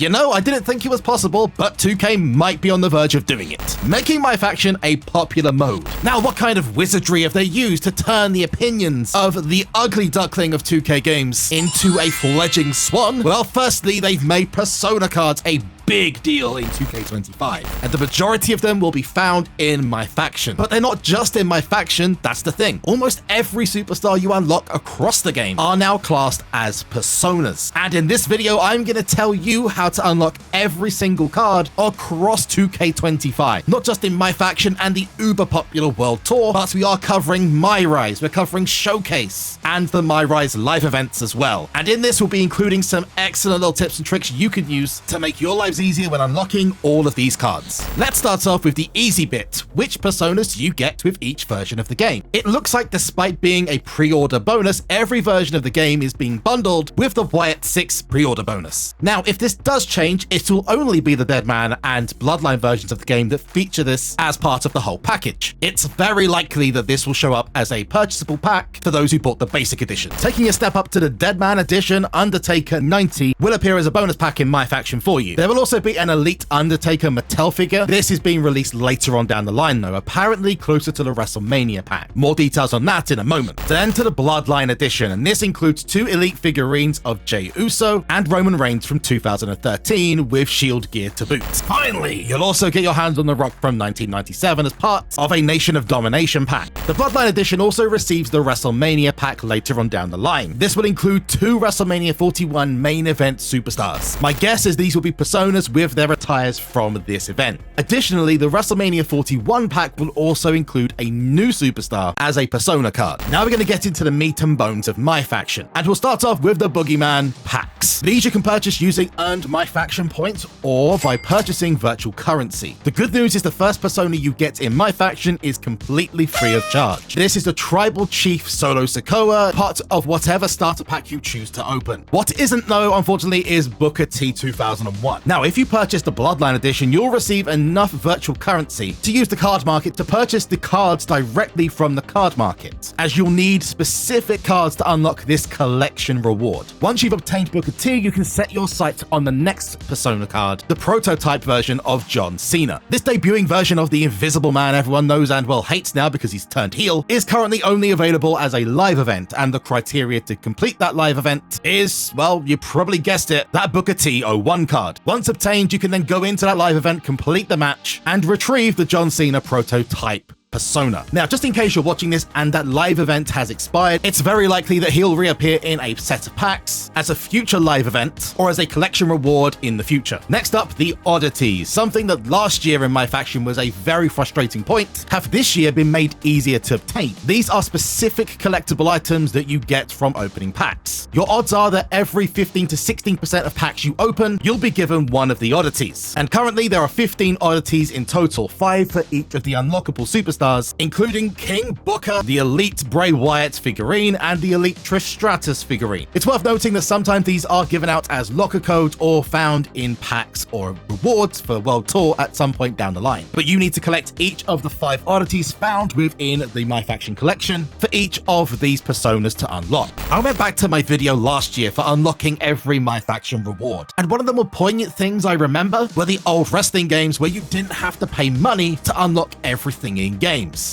You know, I didn't think it was possible, but 2K might be on the verge of doing it, making MyFaction a popular mode. Now, what kind of wizardry have they used to turn the opinions of the ugly duckling of 2K games into a fledgling swan? Well, firstly, they've made Persona cards a big deal in 2K25, and the majority of them will be found in MyFaction. But they're not just in MyFaction, that's the thing. Almost every superstar you unlock across the game are now classed as personas. And in this video, I'm going to tell you how to unlock every single card across 2K25. Not just in MyFaction and the uber popular World Tour, but we are covering MyRise, we're covering Showcase, and the MyRise live events as well. And in this, we'll be including some excellent little tips and tricks you can use to make your lives easier when unlocking all of these cards. Let's start off with the easy bit, which personas you get with each version of the game. It looks like despite being a pre-order bonus, every version of the game is being bundled with the Wyatt 6 pre-order bonus. Now, if this does change, it will only be the Deadman and Bloodline versions of the game that feature this as part of the whole package. It's very likely that this will show up as a purchasable pack for those who bought the basic edition. Taking a step up to the Deadman edition, Undertaker 90 will appear as a bonus pack in MyFaction for you. There will also be an Elite Undertaker Mattel figure. This is being released later on down the line though, apparently closer to the WrestleMania pack. More details on that in a moment. Then to the Bloodline edition, and this includes 2 Elite figurines of Jey Uso and Roman Reigns from 2013 with Shield gear to boot. Finally, you'll also get your hands on The Rock from 1997 as part of a Nation of Domination pack. The Bloodline edition also receives the WrestleMania pack later on down the line. This will include 2 WrestleMania 41 main event superstars. My guess is these will be personas with their attires from this event. Additionally, the WrestleMania 41 pack will also include a new superstar as a persona card. Now we're going to get into the meat and bones of MyFaction, and we'll start off with the Boogeyman packs. These you can purchase using earned MyFaction points or by purchasing virtual currency. The good news is the first persona you get in MyFaction is completely free of charge. This is the Tribal Chief Solo Sikoa, part of whatever starter pack you choose to open. What isn't though, unfortunately, is Booker T 2001. Now, if you purchase the Bloodline edition, you'll receive enough virtual currency to use the card market to purchase the cards directly from the card market, as you'll need specific cards to unlock this collection reward. Once you've obtained Booker T, you can set your sights on the next persona card, the prototype version of John Cena. This debuting version of the Invisible Man everyone knows and well hates now because he's turned heel is currently only available as a live event, and the criteria to complete that live event is, well, you probably guessed it, that Booker T 01 card. Once obtained, you can then go into that live event, complete the match, and retrieve the John Cena prototype persona. Now, just in case you're watching this and that live event has expired, it's very likely that he'll reappear in a set of packs as a future live event or as a collection reward in the future. Next up, the Oddities. Something that last year in MyFaction was a very frustrating point, have this year been made easier to obtain. These are specific collectible items that you get from opening packs. Your odds are that every 15 to 16% of packs you open, you'll be given one of the Oddities. And currently there are 15 Oddities in total, 5 for each of the unlockable superstars, including King Booker, the Elite Bray Wyatt figurine, and the Elite Trish Stratus figurine. It's worth noting that sometimes these are given out as locker codes or found in packs or rewards for World Tour at some point down the line. But you need to collect each of the 5 oddities found within the MyFaction collection for each of these personas to unlock. I went back to my video last year for unlocking every MyFaction reward, and one of the more poignant things I remember were the old wrestling games where you didn't have to pay money to unlock everything in game,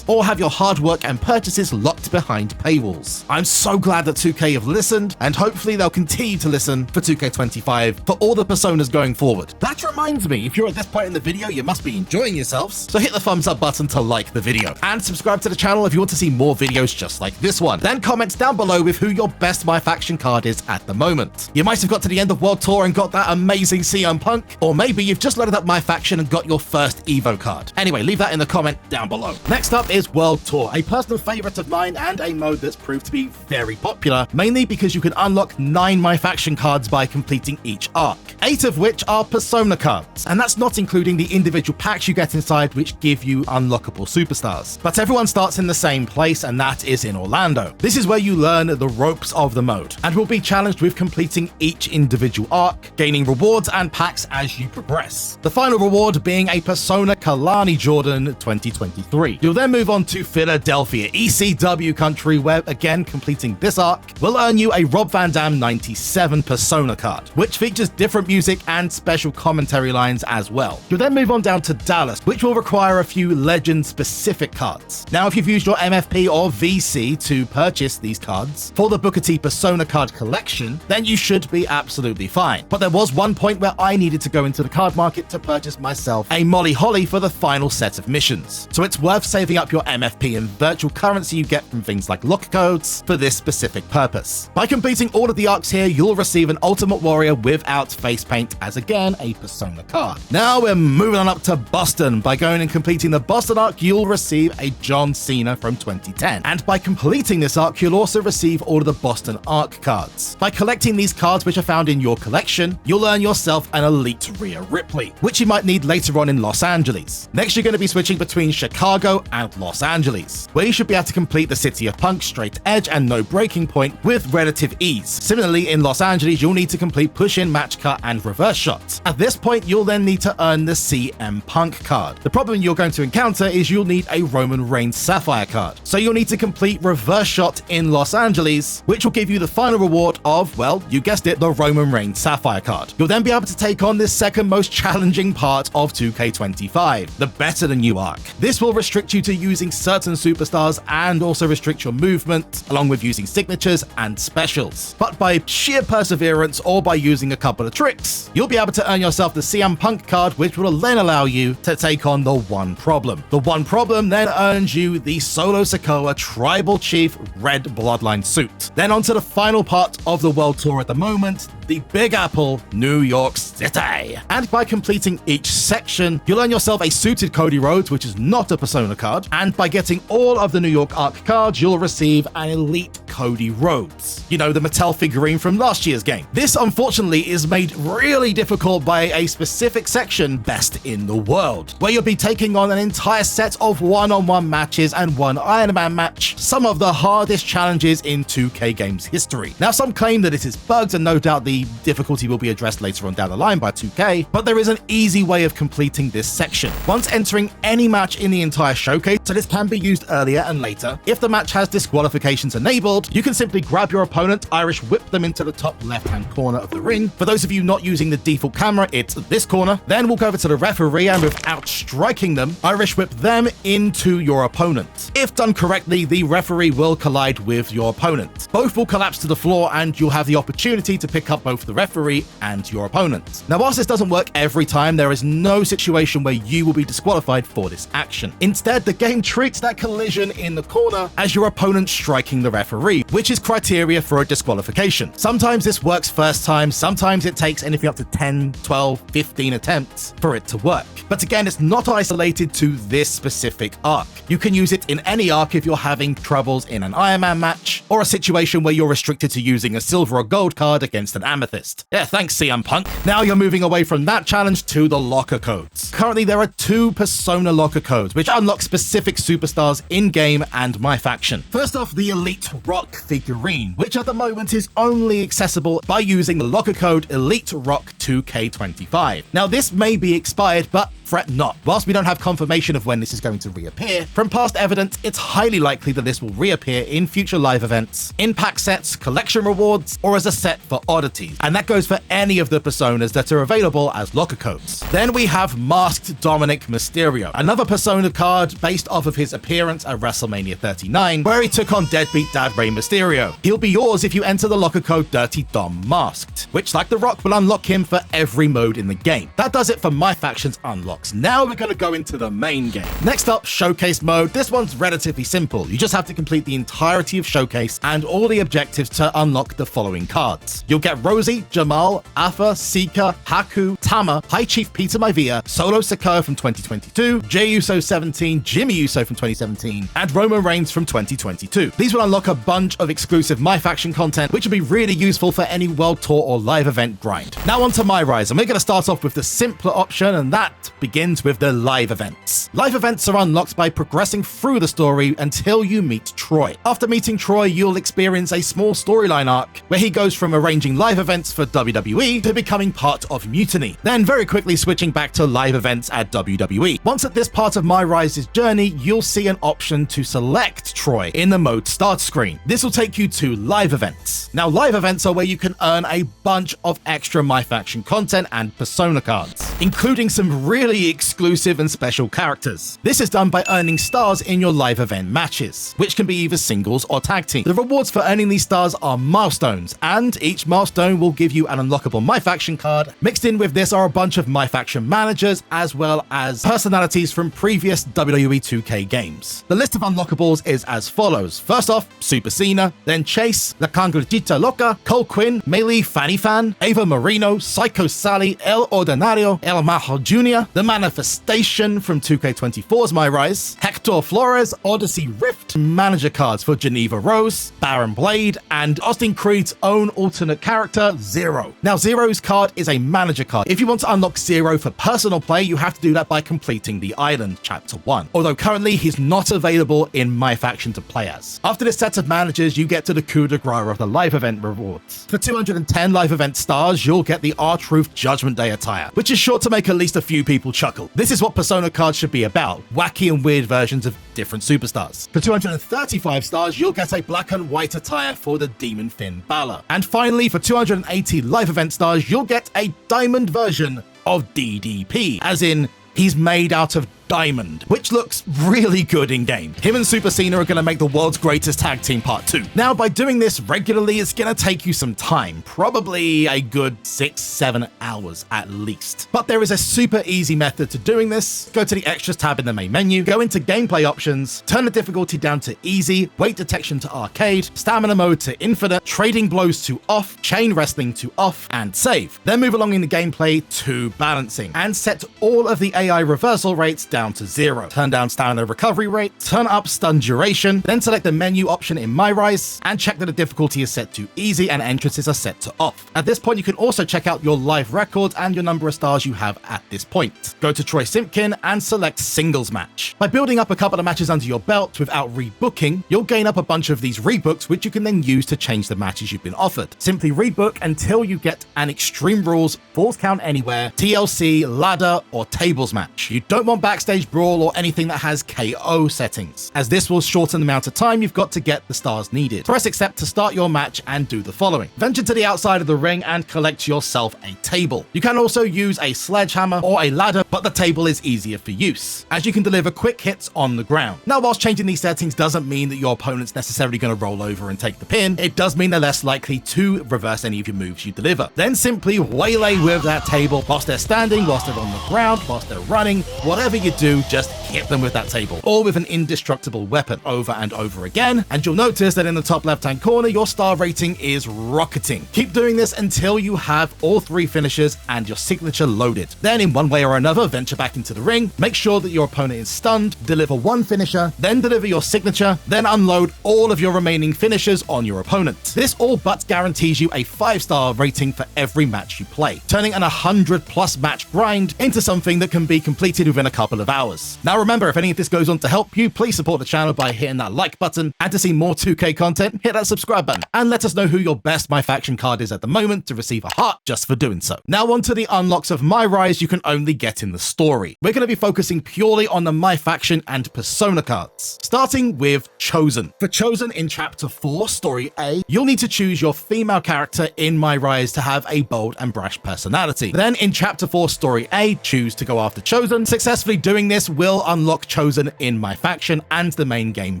or have your hard work and purchases locked behind paywalls. I'm so glad that 2K have listened, and hopefully they'll continue to listen for 2K25 for all the personas going forward. That reminds me, if you're at this point in the video, you must be enjoying yourselves, so hit the thumbs up button to like the video, and subscribe to the channel if you want to see more videos just like this one. Then comment down below with who your best MyFaction card is at the moment. You might have got to the end of World Tour and got that amazing CM Punk, or maybe you've just loaded up MyFaction and got your first Evo card. Anyway, leave that in the comment down below. Next up is World Tour, a personal favorite of mine and a mode that's proved to be very popular, mainly because you can unlock 9 MyFaction cards by completing each arc, 8 of which are persona cards, and that's not including the individual packs you get inside which give you unlockable superstars. But everyone starts in the same place, and that is in Orlando. This is where you learn the ropes of the mode, and will be challenged with completing each individual arc, gaining rewards and packs as you progress. The final reward being a Persona Kalani Jordan 2023. country. You'll then move on to Philadelphia, ECW country, where again, completing this arc will earn you a Rob Van Dam 97 Persona card, which features different music and special commentary lines as well. You'll then move on down to Dallas, which will require a few legend-specific cards. Now, if you've used your MFP or VC to purchase these cards for the Booker T Persona card collection, then you should be absolutely fine. But there was one point where I needed to go into the card market to purchase myself a Molly Holly for the final set of missions. So it's worth saving up your MFP and virtual currency you get from things like locker codes for this specific purpose. By completing all of the arcs here, you'll receive an Ultimate Warrior without face paint as again a Persona card. Now we're moving on up to Boston. By going and completing the Boston arc, you'll receive a John Cena from 2010. And by completing this arc, you'll also receive all of the Boston arc cards. By collecting these cards, which are found in your collection, you'll earn yourself an Elite Rhea Ripley, which you might need later on in Los Angeles. Next, you're going to be switching between Chicago and Los Angeles, where you should be able to complete the City of Punk, Straight Edge, and No Breaking Point with relative ease. Similarly, in Los Angeles, you'll need to complete Push In, Match Cut, and Reverse Shot. At this point, you'll then need to earn the CM Punk card. The problem you're going to encounter is you'll need a Roman Reigns Sapphire card. So you'll need to complete Reverse Shot in Los Angeles, which will give you the final reward of, well, you guessed it, the Roman Reigns Sapphire card. You'll then be able to take on this second most challenging part of 2K25, the Better Than You arc. This will restrict you to using certain superstars and also restrict your movement, along with using signatures and specials. But by sheer perseverance or by using a couple of tricks, you'll be able to earn yourself the CM Punk card, which will then allow you to take on the One Problem. The One Problem then earns you the Solo Sikoa Tribal Chief Red Bloodline suit. Then onto the final part of the World Tour at the moment, the Big Apple, New York City. And by completing each section, you'll earn yourself a suited Cody Rhodes, which is not a Persona card, and by getting all of the New York arc cards, you'll receive an Elite Cody Rhodes. You know, the Mattel figurine from last year's game. This, unfortunately, is made really difficult by a specific section, Best in the World, where you'll be taking on an entire set of one-on-one matches and one Iron Man match, some of the hardest challenges in 2K games history. Now, some claim that it is bugged, and no doubt the difficulty will be addressed later on down the line by 2K, but there is an easy way of completing this section. Once entering any match in the entire showcase, so this can be used earlier and later, if the match has disqualifications enabled, you can simply grab your opponent, Irish whip them into the top left-hand corner of the ring. For those of you not using the default camera, it's this corner. Then we'll go over to the referee, and without striking them, Irish whip them into your opponent. If done correctly, the referee will collide with your opponent. Both will collapse to the floor, and you'll have the opportunity to pick up both the referee and your opponent. Now, whilst this doesn't work every time, there is no situation where you will be disqualified for this action. Instead, the game treats that collision in the corner as your opponent striking the referee, which is criteria for a disqualification. Sometimes this works first time, sometimes it takes anything up to 10, 12, 15 attempts for it to work. But again, it's not isolated to this specific arc. You can use it in any arc if you're having troubles in an Iron Man match, or a situation where you're restricted to using a silver or gold card against an amethyst. Yeah, thanks CM Punk. Now you're moving away from that challenge to the locker codes. Currently, there are 2 Persona locker codes, which unlock specific superstars in-game and MyFaction. First off, the Elite Rock figurine, which at the moment is only accessible by using the locker code Elite Rock 2K25. Now, this may be expired, but fret not. Whilst we don't have confirmation of when this is going to reappear, from past evidence, it's highly likely that this will reappear in future live events, in pack sets, collection rewards, or as a set for Oddities. And that goes for any of the Personas that are available as locker codes. Then we have Masked Dominic Mysterio, another Persona card based off of his appearance at WrestleMania 39, where he took on deadbeat dad Rey Mysterio. He'll be yours if you enter the locker code Dirty Dom Masked, which, like The Rock, will unlock him for every mode in the game. That does it for MyFaction's unlocks. Now we're going to go into the main game. Next up, Showcase mode. This one's relatively simple. You just have to complete the entirety of Showcase and all the objectives to unlock the following cards. You'll get Rosie, Jamal, Afa, Sika, Haku, Tama, High Chief Peter Maivia, Solo Sikoa from 2022, Jey Uso 17, Jimmy Uso from 2017, and Roman Reigns from 2022. These will unlock a bunch of exclusive MyFaction content, which will be really useful for any World Tour or live event grind. Now on to MyRise, and we're going to start off with the simpler option, and that begins with the live events. Live events are unlocked by progressing through the story until you meet Troy. After meeting Troy, you'll experience a small storyline arc where he goes from arranging live events for WWE to becoming part of Mutiny, then very quickly switching back to live events at WWE. Once at this part of MyRise's journey, you'll see an option to select Troy in the mode start screen. This will take you to live events. Now, live events are where you can earn a bunch of extra MyFaction content and persona cards, including some really exclusive and special characters. This is done by earning stars in your live event matches, which can be either singles or tag team. The rewards for earning these stars are milestones, and each milestone will give you an unlockable MyFaction card. Mixed in with this are a bunch of MyFaction managers, as well as personalities from previous WWE 2K games. The list of unlockables is as follows. First off, Super Cena, then Chase, La Cangurita Loca, Cole Quinn, Melee Fanny Fan, Ava Marino, Psycho Sally, El Ordinario, El Majo Jr., The Manifestation from 2K24's MyRise, Hector Flores, Odyssey Rift, manager cards for Geneva Rose, Baron Blade, and Austin Creed's own alternate character, Zero. Now, Zero's card is a manager card. If you want to unlock Zero for personal play, you have to do that by completing the island, Chapter 1. Although currently he's not available in MyFaction to play as. After this set of managers, you get to the coup de grace of the live event rewards. For 210 live event stars, you'll get the R-Truth Judgment Day attire, which is sure to make at least a few people chuckle. This is what persona cards should be about, wacky and weird versions of different superstars. For 235 stars, you'll get a black and white attire for the Demon Finn Balor. And finally, for 280 live event stars, you'll get a diamond version of DDP, as in he's made out of diamond, which looks really good in game. Him and Super Cena are going to make the world's greatest tag team part 2. Now, by doing this regularly, it's going to take you some time, probably a good 6-7 hours at least. But there is a super easy method to doing this. Go to the extras tab in the main menu, go into gameplay options, turn the difficulty down to easy, weight detection to arcade, stamina mode to infinite, trading blows to off, chain wrestling to off, and save. Then move along in the gameplay to balancing and set all of the AI reversal rates down to 0. Turn down stamina recovery rate, turn up stun duration, then select the menu option in MyRise and check that the difficulty is set to easy and entrances are set to off. At this point, you can also check out your live record and your number of stars you have at this point. Go to Troy Simpkin and select singles match. By building up a couple of matches under your belt without rebooking, you'll gain up a bunch of these rebooks which you can then use to change the matches you've been offered. Simply rebook until you get an Extreme Rules, Falls Count Anywhere, TLC, ladder, or tables match. You don't want backstage brawl or anything that has KO settings, as this will shorten the amount of time you've got to get the stars needed. Press accept to start your match and do the following. Venture to the outside of the ring and collect yourself a table. You can also use a sledgehammer or a ladder, but the table is easier for use, as you can deliver quick hits on the ground. Now, whilst changing these settings doesn't mean that your opponent's necessarily going to roll over and take the pin, it does mean they're less likely to reverse any of your moves you deliver. Then simply waylay with that table whilst they're standing, whilst they're on the ground, whilst they're running, whatever you do, just hit them with that table, or with an indestructible weapon over and over again, and you'll notice that in the top left-hand corner, your star rating is rocketing. Keep doing this until you have all 3 finishers and your signature loaded. Then, in one way or another, venture back into the ring, make sure that your opponent is stunned, deliver 1 finisher, then deliver your signature, then unload all of your remaining finishers on your opponent. This all but guarantees you a 5-star rating for every match you play, turning an 100+ match grind into something that can be completed within a couple of hours. Now remember, if any of this goes on to help you, please support the channel by hitting that like button, and to see more 2K content, hit that subscribe button, and let us know who your best MyFaction card is at the moment to receive a heart just for doing so. Now on to the unlocks of MyRise you can only get in the story. We're going to be focusing purely on the MyFaction and persona cards, starting with Chosen. For Chosen in Chapter 4, Story A, you'll need to choose your female character in MyRise to have a bold and brash personality. Then in Chapter 4, Story A, choose to go after Chosen. Successfully doing this will unlock Chosen in MyFaction and the main game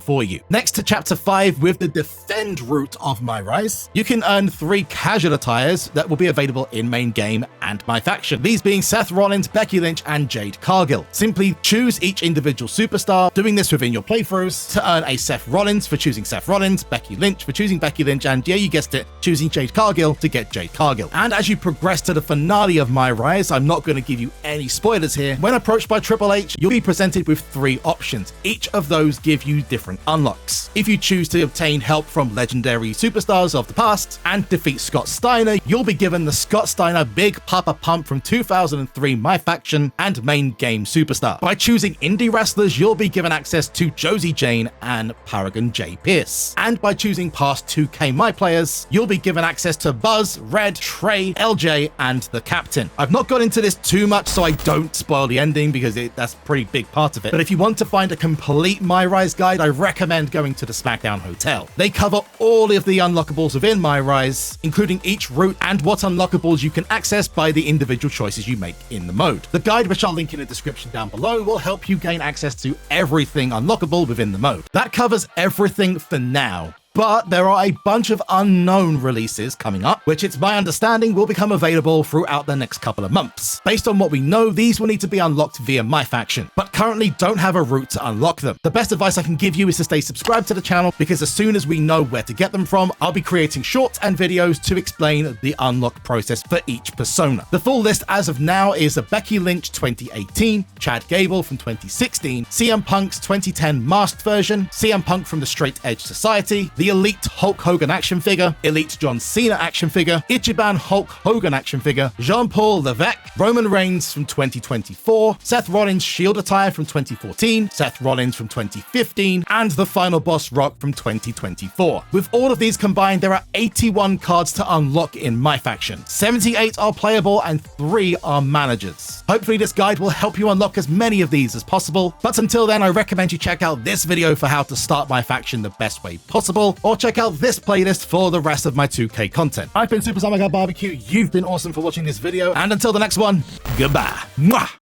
for you. Next to Chapter 5 with the Defend route of MyRise, you can earn 3 casual attires that will be available in main game and MyFaction, these being Seth Rollins, Becky Lynch, and Jade Cargill. Simply choose each individual superstar, doing this within your playthroughs, to earn a Seth Rollins for choosing Seth Rollins, Becky Lynch for choosing Becky Lynch, and yeah, you guessed it, choosing Jade Cargill to get Jade Cargill. And as you progress to the finale of MyRise, I'm not going to give you any spoilers here, when approached by Triple H, each, you'll be presented with 3 options. Each of those give you different unlocks. If you choose to obtain help from legendary superstars of the past and defeat Scott Steiner, you'll be given the Scott Steiner Big Papa Pump from 2003 MyFaction and main game superstar. By choosing indie wrestlers, you'll be given access to Josie Jane and Paragon J. Pierce. And by choosing past 2K My players, you'll be given access to Buzz, Red, Trey, LJ, and the Captain. I've not got into this too much so I don't spoil the ending because that's a pretty big part of it. But if you want to find a complete MyRise guide, I recommend going to the SmackDown Hotel. They cover all of the unlockables within MyRise, including each route and what unlockables you can access by the individual choices you make in the mode. The guide, which I'll link in the description down below, will help you gain access to everything unlockable within the mode. That covers everything for now. But there are a bunch of unknown releases coming up, which it's my understanding will become available throughout the next couple of months. Based on what we know, these will need to be unlocked via MyFaction, but currently don't have a route to unlock them. The best advice I can give you is to stay subscribed to the channel, because as soon as we know where to get them from, I'll be creating shorts and videos to explain the unlock process for each persona. The full list as of now is a Becky Lynch 2018, Chad Gable from 2016, CM Punk's 2010 masked version, CM Punk from the Straight Edge Society, the Elite Hulk Hogan action figure, Elite John Cena action figure, Ichiban Hulk Hogan action figure, Jean-Paul Levesque, Roman Reigns from 2024, Seth Rollins Shield attire from 2014, Seth Rollins from 2015, and the Final Boss Rock from 2024. With all of these combined, there are 81 cards to unlock in MyFaction. 78 are playable and 3 are managers. Hopefully this guide will help you unlock as many of these as possible, but until then I recommend you check out this video for how to start MyFaction the best way possible, or check out this playlist for the rest of my 2K content. I've been SuperZomGBBQ, you've been awesome for watching this video, and until the next one, goodbye. Mwah!